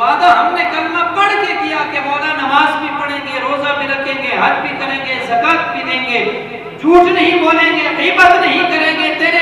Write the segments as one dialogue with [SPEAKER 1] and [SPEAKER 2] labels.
[SPEAKER 1] वादा हमने कलमा पढ़ के किया कि मौला नमाज भी पढ़ेंगे, रोजा भी रखेंगे, हज भी करेंगे, ज़कात भी देंगे, झूठ नहीं बोलेंगे, गीबत नहीं करेंगे, तेरे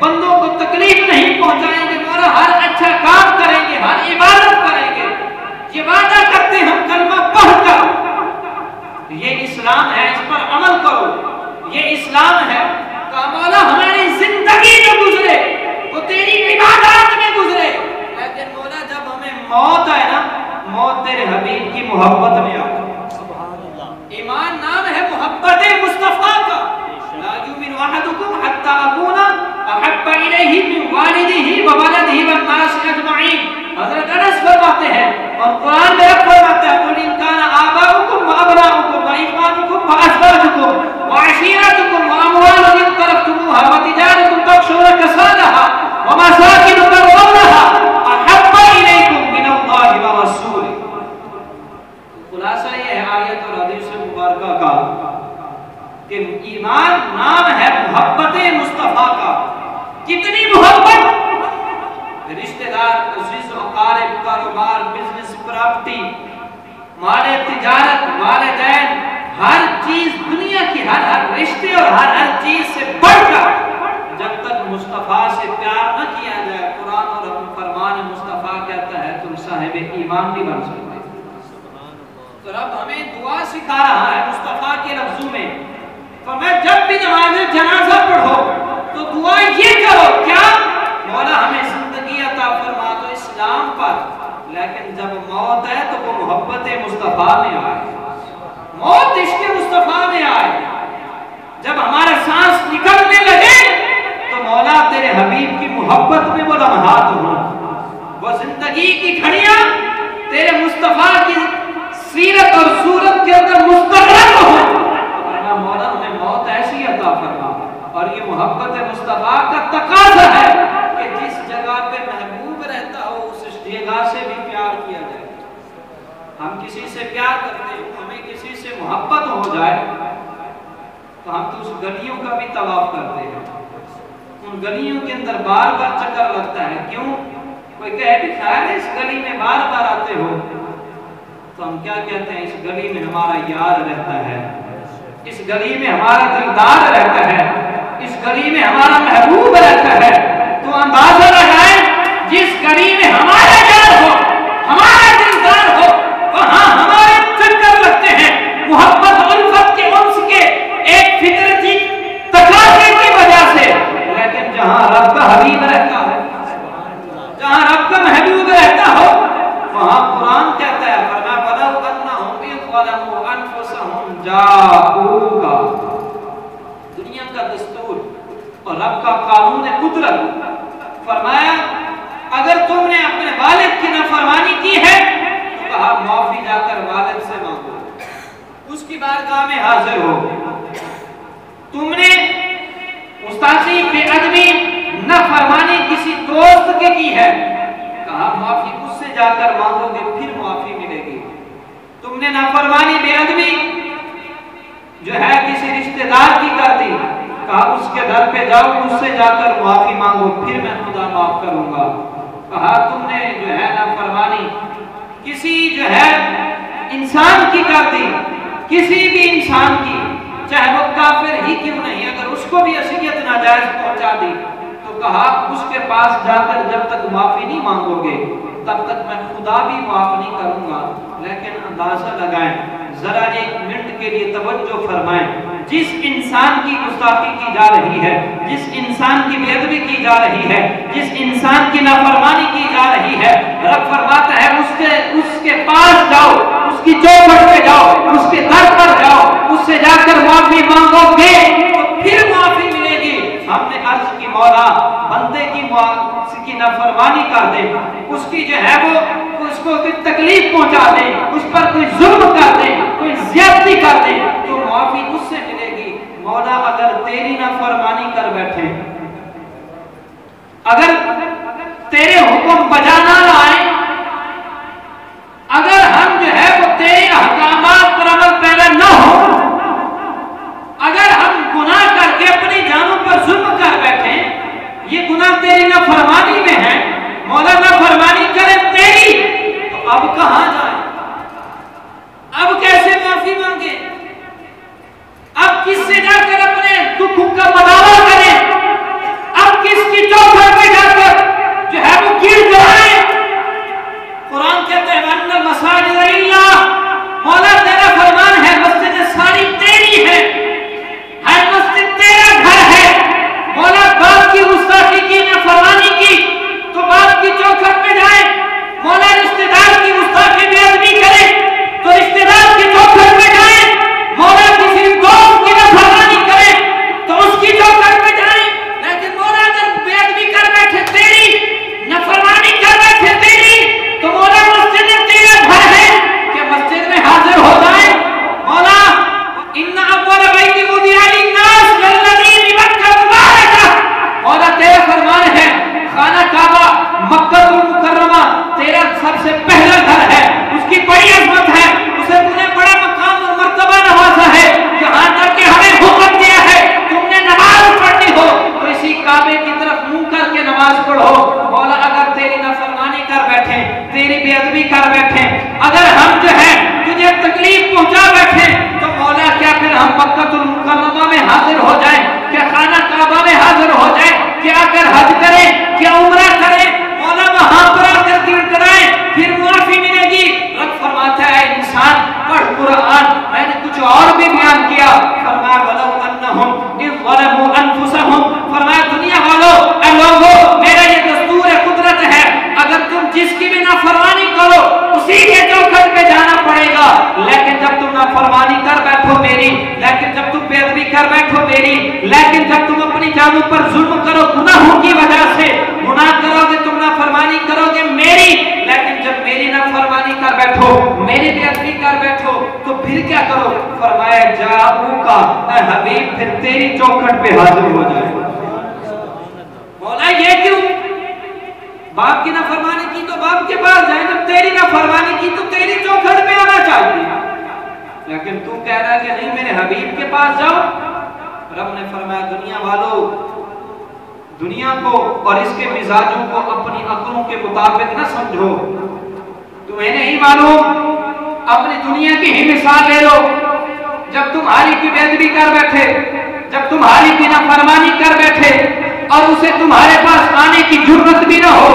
[SPEAKER 1] बंदों को तकलीफ नहीं पहुंचाएंगे, मौला हर अच्छा काम करेंगे, हर इबादत करेंगे। ये वादा करते हम कलमा पढ़कर। ये इस्लाम है, इस पर अमल करो। ये इस्लाम है का मौला हमारी जिंदगी में गुजरे वो तेरी इबादत में गुजरे, लेकिन मौला जब हमें मौत आए ना, मौत तेरे हबीब की मोहब्बत में आ जाए। ईमान नाम है मोहब्बत मुस्तफा का। ला युमिनु अहदुकुम हत्ता अकूना अहब्बा इलैहि मिन वालिदिही व वलदिही वन नास अजमईन। हजरत अनस फरमाते हैं और कुरान में फरमाता है, कुल इन काना आबाउकुम व अबनाउकुम व इख्वानुकुम व अज़वाजुकुम व अशीरतुकुम व अमवालुन इक़्तरफ़्तुमूहा व तिजारतुन तख़शूना कसादहा व मसाकिन तर्ज़ौनहा अहब्बा इलैकुम मिनल्लाहि व रसूलिही। खुलासा ये है आयत और हदीस मुबारका का कि ईमान नाम है मोहब्बत मुस्तफा का। कितनी मोहब्बत! रिश्तेदार, अजीज, अकारिब, कारोबार, बिजनेस, प्रॉपर्टी, माले तिजारत, वालिदैन, हर चीज दुनिया की हर रिश्ते और हर चीज से बढ़कर जब तक मुस्तफा से प्यार न किया जाए, कुरान और फरमान मुस्तफा कहता है तुम साहिब ईमान नहीं बन सकते। तो रब हमें दुआ सिखा रहा है मुस्तफा के लफ्जों में। तो मैं जब भी नमाज जनाजा पढ़ो तो दुआ ये करो, क्या मौला हमें जिंदगी अता फरमा दो इस्लाम पर, लेकिन जब मौत है तो वो मोहब्बत मुस्तफा में आए, मौत इश्क मुस्तफा में आए। जब हमारा सांस निकलने लगे तो मौला तेरे हबीब की मोहब्बत में वो लम्हात हो, वो जिंदगी की घड़ियां तेरे मुस्तफा की सीरत और सूरत के अंदर मुस्तग़रक़ हो। मौला हमें मौत ऐसी अता फरमा, और ये मोहब्बत मुस्तफा का तकाज़ा है कि जिस जगह पे महबूब रहता हो उस जगह से भी प्यार किया जाए। हम किसी से प्यार करते हैं, हमें किसी से मोहब्बत हो जाए तो हम तो उस गलियों का भी तवाफ करते हैं। उन गलियों के अंदर बार बार चक्कर लगता है। क्यों? कोई कहे भी ख्याल है इस गली में बार बार आते हो, तो हम क्या कहते हैं, इस गली में हमारा यार रहता है, इस गली में हमारा दिलदार रहता है, इस गली में हमारा महबूब रहता है। तो अंदाजा लगाएं, जिस गली में हमारा यार हो, हमारा दिलदार हो, वहां हमारे चक्कर लगते हैं मोहब्बत उल्फत के उन्स के एक फितरती तकाज़े की वजह से। लेकिन जहां रब का हबीब रहता है, जहां रब का महबूब रहता हो, वहां कुरान कहता है फरमा वलौ अन्नहुम यज़लमू अनफुसहुम जाऊका। दुनिया का दस्तूर और रब का कानून कुदरत फरमाया, अगर तुमने अपने वालिद की नाफरमानी की है तो कहा माफी जाकर वालिद से मांगो, उसकी बारगाह में हाजिर हो। तुमने उस्तादी बेअदबी नाफरमानी किसी दोस्त के की है, कहा माफी उससे जाकर मांगोगे फिर माफी मिलेगी। तुमने नाफरमानी बेअदबी जो है किसी रिश्तेदार की कर दी, कहा उसके घर पे जाओ, उससे जाकर माफी मांगो फिर मैं खुदा माफ करूंगा। कहा तुमने जो है नाफरमानी किसी जो है इंसान की कर दी, किसी भी इंसान की, चाहे वो काफिर ही क्यों नहीं, अगर उसको भी असियत नाजायज पहुंचा दी तो कहा उसके पास जाकर जब तक माफी नहीं मांगोगे तब तक मैं खुदा भी माफ नहीं करूंगा। लेकिन अंदाजा लगाएं, जरा एक मिनट के लिए तवज्जो फरमाएं, जिस इंसान की गुस्ताखी की जा रही है, जिस इंसान की बेअदबी की जा रही है, जिस इंसान की नाफरमानी की जा रही है, रब फरमाता है उसके पास जाओ, उसकी चौखट पे जाओ, उसके दर पर जाओ, उससे जाकर माफी मांगोगे तो फिर माफी मिलेगी। हमने अर्ज की मौला बंदे की नाफरमानी कर दे, उसकी जो है वो उसको कोई तकलीफ पहुंचा दे, उस पर कोई जुल्म कर दे, कोई ज्यादती कर दे तो माफी उससे मिलेगी। मौला अगर तेरी नाफरमानी कर बैठे, अगर तेरे हुक्म बजा ना लाए, अगर हम जो है वो तेरे अहकामात पर अमल पैरा न हो, अगर हम गुनाह करके अपनी जानों पर जुल्म कर बैठे, ये गुनाह तेरी नाफरमानी में है, मौला नाफरमानी करे तेरी, तो अब नमाज पढ़ो। मौला अगर तेरी नाफरमानी कर बैठे, तेरी बेअदबी कर बैठे, अगर हम जो है तुझे तकलीफ पहुंचा बैठे, तो मौला क्या फिर हम मक्कातुल मुकर्रमा में हाजिर हो जाए? क्या खाना काबा में हाजिर हो जाए? क्या अगर हज करें, क्या उम्रा करें, मौला वहां पर आकर गिड़गिड़ाएं, फिर मुआफी मिलेगी? रब फरमाता है इंसान पढ़ कुरान। मैंने कुछ और भी बयान किया, फरमाया वलौ अन्नहुम इज़ ज़लमू अनफुसहुम, फरमाया दुनिया वालों, ऐ लोगों, मेरा ये दस्तूर है, कुदरत है, अगर तुम जिसकी भी नाफरमानी करो उसी के चौखट पे जाना पड़ेगा। लेकिन जब तुम नाफरमानी कर बैठो मेरी, लेकिन जब तुम बेअदबी कर बैठो मेरी, लेकिन जब तुम अपनी जानों पर जुल्म करो गुनाहों की वजह से, गुनाह करोगे, तुम नाफरमानी करोगे मेरी, लेकिन जब मेरी नाफरमानी कर बैठो, मेरी बेअदबी कर बैठो, तो फिर क्या करो? फरमाया जाऊका हबीब, फिर तेरी चौखट पे हाजिर हो जाए। मौला ये क्यों? बाप की नाफरमानी की तो बाप के पास जाए, जब तेरी नाफरमानी की तो तेरी चौखट पे आना चाहिए, लेकिन तू कह रहा है कि नहीं मेरे हबीब के पास जाओ। रब ने फरमाया दुनिया वालों, दुनिया को और इसके मिजाजों को अपनी अक्लों के मुताबिक न समझो। तुम्हें नहीं मालूम, अपनी दुनिया की ही मिसाल ले लो। जब तुम हाली की बेअदबी कर बैठे, जब तुम हाली की नाफरमानी कर बैठे और उसे तुम्हारे पास आने की जुर्रत भी ना हो,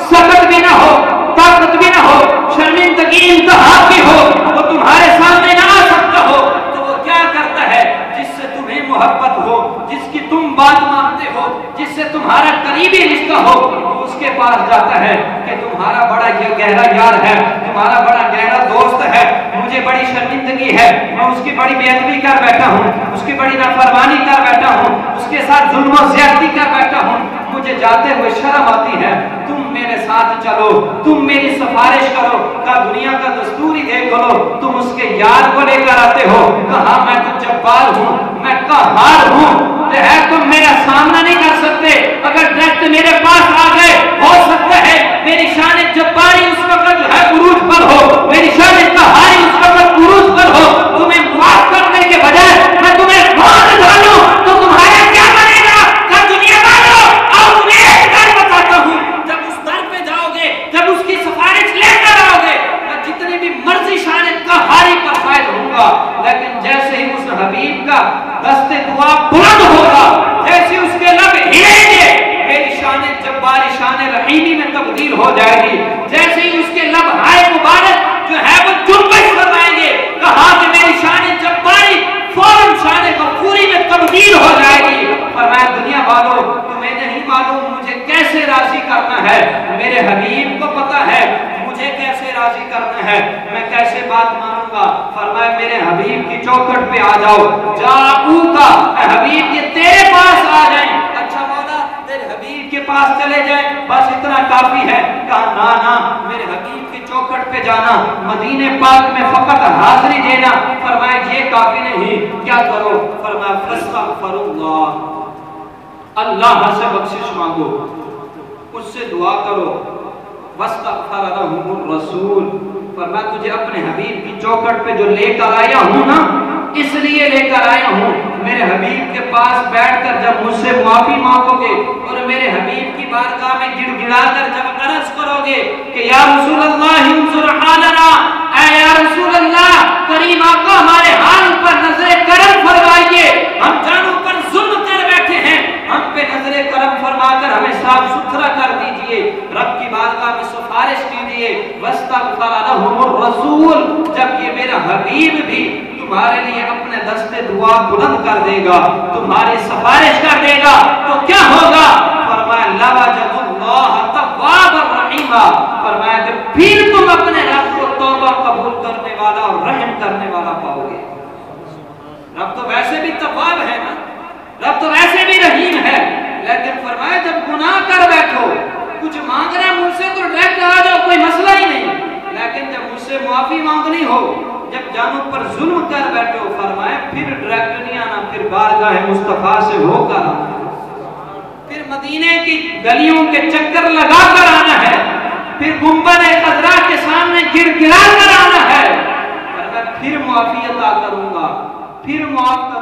[SPEAKER 1] सकत भी ना हो, ताकत भी ना हो, शर्मिंदगी इंतहा भी हो, वो तुम्हारे सामने ना आ सकता हो, तो वो क्या करता है? जिससे तुम्हें मोहब्बत हो, जिसकी तुम बात मानते हो, जिससे तुम्हारा करीबी रिश्ता हो, उसके पास जाता है कि तुम्हारा बड़ा गहरा यार है, तुम्हारा बड़ा गहरा दोस्त है, मुझे बड़ी शर्मिंदगी है, मैं उसकी बड़ी बेअदबी कर बैठा हूँ, उसकी बड़ी नाफरमानी कर बैठा हूँ, उसके साथ जुल्म और ज़्यादती कर बैठा हूँ, मुझे जाते हुए शर्म आती है, तुम मेरे साथ चलो, तुम मेरी सिफारिश करो। का दुनिया का दस्तूर ही देख लो, तुम उसके यार को लेकर आते हो, कहा मैं तो जब्बार हूँ, मैं कहार हूँ, है तुम मेरा सामना नहीं कर सकते। अगर डायरेक्ट मेरे पास आ गए, हो सकता है मेरी शान जब्बारी उस वक्त जो है उरूज पर हो, मेरी शान कहारी उस वक्त उरूज पर हो, तुम्हें माफ करने के बजाय मैं तुम्हें मार डालूं तो तुम्हारा क्या बनेगा? का दुनिया वालों, और तुम्हें एक बात बताता हूँ, जब उस दर पे जाओगे, जब उसकी सिफारिश लेकर आओगे, मैं जितनी भी मर्जी शान कहारी पर फायद होऊंगा, लेकिन जैसे ही उस हबीब का दस्ते दुआ बुलंद होगा, जैसे उसके लब हिलेंगे, मेरी शान जब्बारी शान रहीमी में तब्दील हो जाएगी। जैसे ही उसके लब हाय मुबारक जो है वो जुम्बश करवाएंगे, कहा कि मेरी शान जब्बारी फौरन शान गफूरी में तब्दील हो जाएगी। फरमाया दुनिया वालों, तुम्हें नहीं मालूम मुझे कैसे राजी करना है, मेरे हबीब को पता है मुझे कैसे राजी करना है, मैं कैसे बात मानूंगा। फरमाया मेरे हबीब की चौखट पे आ जाओ, जाऊका हबीब ये तेरे पास आ जाए। अच्छा मौला तेरे हबीब के पास चले जाए, बस इतना काफी है? कहा ना ना, मेरे हबीब की चौखट पे जाना, मदीने पाक में फकत हाजिरी देना, फरमाया ये काफी नहीं, क्या करो? फरमाया फस्तगफिरुल्लाह, अल्लाह से बख्शिश मांगो, उससे दुआ करो, वस्तगफर लहुमुर रसूल, फरमाया तुझे अपने हबीब की चौखट पे जो लेकर आया हूँ ना, इसलिए लेकर आया हूँ, मेरे हबीब के पास बैठकर जब मुझसे माफी मांगोगे और मेरे हबीब की बारगाह में गिड़गिड़ाकर जब अर्ज करोगे कि या रसूल अल्लाह उन्जुर हालना, ऐ या रसूल अल्लाह करीम आका हमारे हाल पर नजरे करम फरमाइए, हम जानों पर जुल्म कर बैठे हैं, हम पे नजरे करम फरमाकर हमें साफ सुथरा कर दीजिए, रब की बारगाह में सिफारिश कीजिए। वस्तगफर लहुमुर रसूल, जब ये मेरा हबीब भी तुम्हारे लिए अपने दस्ते दुआ बुलंद कर देगा, तुम्हारी सिफारिश कर देगा, तो क्या होगा? फरमाया लवजदुल्लाह तव्वाबर रहीमा, फरमाया कि फिर तुम अपने रब को तौबा कबूल करने वाला और रहम करने वाला पाओगे। रब तो वैसे भी तव्वाब है ना, रब तो वैसे भी रहीम है, लेकिन फरमाया जब गुनाह कर बैठो, कुछ मांग रहे मुझसे तो डायरेक्ट आ जाओ, कोई मसला ही नहीं, लेकिन जब मुझसे माफी मांगनी हो, जब जानों पर जुल्म कर बैठे हो, फरमाया फिर डायरेक्ट नहीं आना, फिर बारगाह मुस्तफा से होकर आना, फिर मदीने की गलियों के चक्कर लगा कर आना है, फिर गुंबद खजरा के सामने गिड़गिड़ा कर आना है, फरमाया फिर माफी अता करूंगा, फिर माफ